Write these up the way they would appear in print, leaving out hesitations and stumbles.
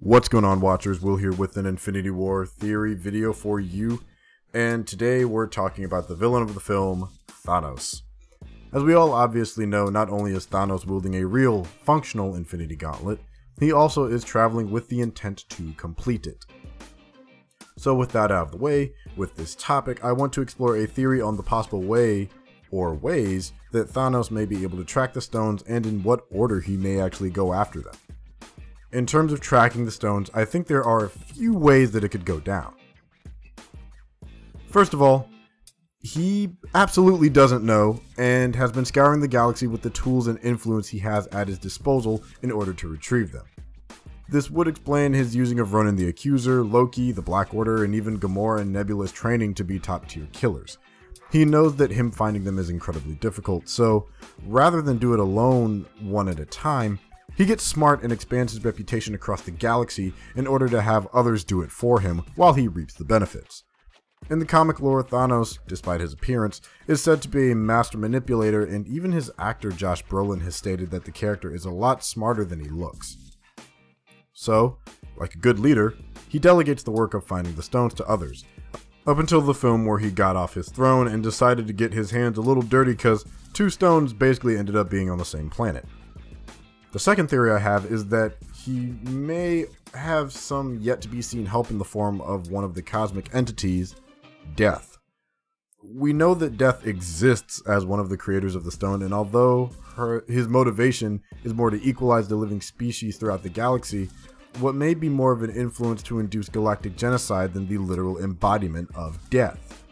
What's going on, watchers? Will here with an Infinity War theory video for you, and today we're talking about the villain of the film, Thanos. As we all obviously know, not only is Thanos wielding a real, functional Infinity Gauntlet, he also is traveling with the intent to complete it. So with that out of the way, with this topic, I want to explore a theory on the possible way, or ways, that Thanos may be able to track the stones and in what order he may actually go after them. In terms of tracking the stones, I think there are a few ways that it could go down. First of all, he absolutely doesn't know and has been scouring the galaxy with the tools and influence he has at his disposal in order to retrieve them. This would explain his using of Ronan the Accuser, Loki, the Black Order, and even Gamora and Nebula's training to be top-tier killers. He knows that him finding them is incredibly difficult, so rather than do it alone one at a time, he gets smart and expands his reputation across the galaxy in order to have others do it for him while he reaps the benefits. In the comic lore, Thanos, despite his appearance, is said to be a master manipulator, and even his actor Josh Brolin has stated that the character is a lot smarter than he looks. So, like a good leader, he delegates the work of finding the stones to others, up until the film where he got off his throne and decided to get his hands a little dirty because two stones basically ended up being on the same planet. The second theory I have is that he may have some yet to be seen help in the form of one of the cosmic entities, Death. We know that Death exists as one of the creators of the stone, and although his motivation is more to equalize the living species throughout the galaxy, what may be more of an influence to induce galactic genocide than the literal embodiment of death.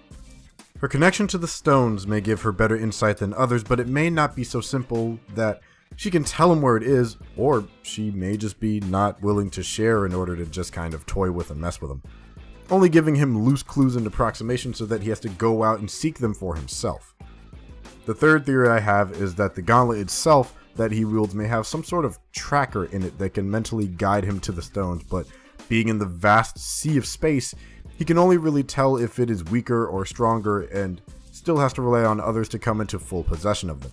Her connection to the stones may give her better insight than others, but it may not be so simple that she can tell him where it is, or she may just be not willing to share in order to just kind of toy with and mess with him, only giving him loose clues and approximations so that he has to go out and seek them for himself. The third theory I have is that the gauntlet itself that he wields may have some sort of tracker in it that can mentally guide him to the stones, but being in the vast sea of space, he can only really tell if it is weaker or stronger and still has to rely on others to come into full possession of them.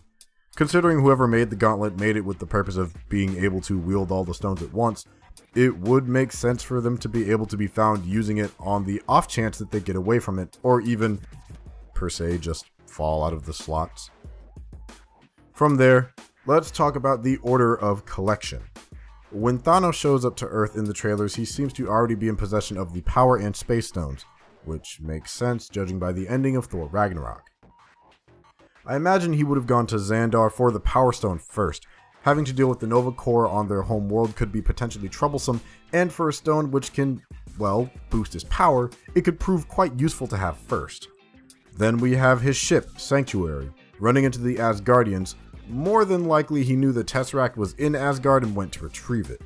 Considering whoever made the gauntlet made it with the purpose of being able to wield all the stones at once, it would make sense for them to be able to be found using it on the off chance that they get away from it, or even, per se, just fall out of the slots. From there, let's talk about the order of collection. When Thanos shows up to Earth in the trailers, he seems to already be in possession of the Power and Space Stones, which makes sense judging by the ending of Thor Ragnarok. I imagine he would have gone to Xandar for the Power Stone first. Having to deal with the Nova Corps on their home world could be potentially troublesome, and for a stone which can, well, boost his power, it could prove quite useful to have first. Then we have his ship, Sanctuary, running into the Asgardians. More than likely he knew the Tesseract was in Asgard and went to retrieve it.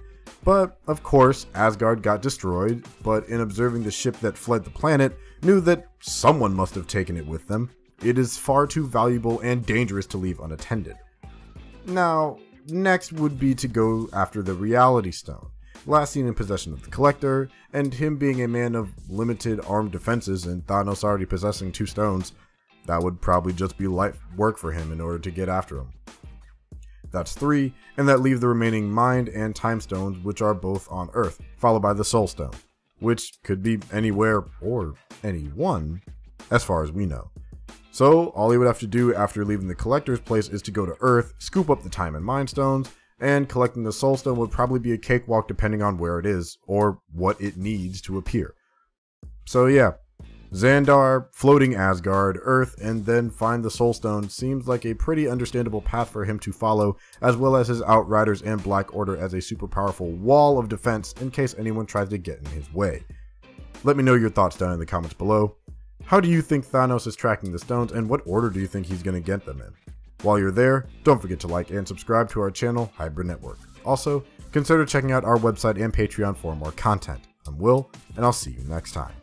But, of course, Asgard got destroyed, but in observing the ship that fled the planet, knew that someone must have taken it with them. It is far too valuable and dangerous to leave unattended. Now, next would be to go after the Reality Stone, last seen in possession of the Collector, and him being a man of limited armed defenses and Thanos already possessing two stones, that would probably just be light work for him in order to get after him. That's three, and that leave the remaining Mind and Time Stones, which are both on Earth, followed by the Soul Stone, which could be anywhere or anyone, as far as we know. So, all he would have to do after leaving the Collector's place is to go to Earth, scoop up the Time and Mind Stones, and collecting the Soul Stone would probably be a cakewalk depending on where it is, or what it needs to appear. So yeah, Xandar, floating Asgard, Earth, and then find the Soul Stone seems like a pretty understandable path for him to follow, as well as his Outriders and Black Order as a super powerful wall of defense in case anyone tries to get in his way. Let me know your thoughts down in the comments below. How do you think Thanos is tracking the stones, and what order do you think he's going to get them in? While you're there, don't forget to like and subscribe to our channel, Hybrid Network. Also, consider checking out our website and Patreon for more content. I'm Will, and I'll see you next time.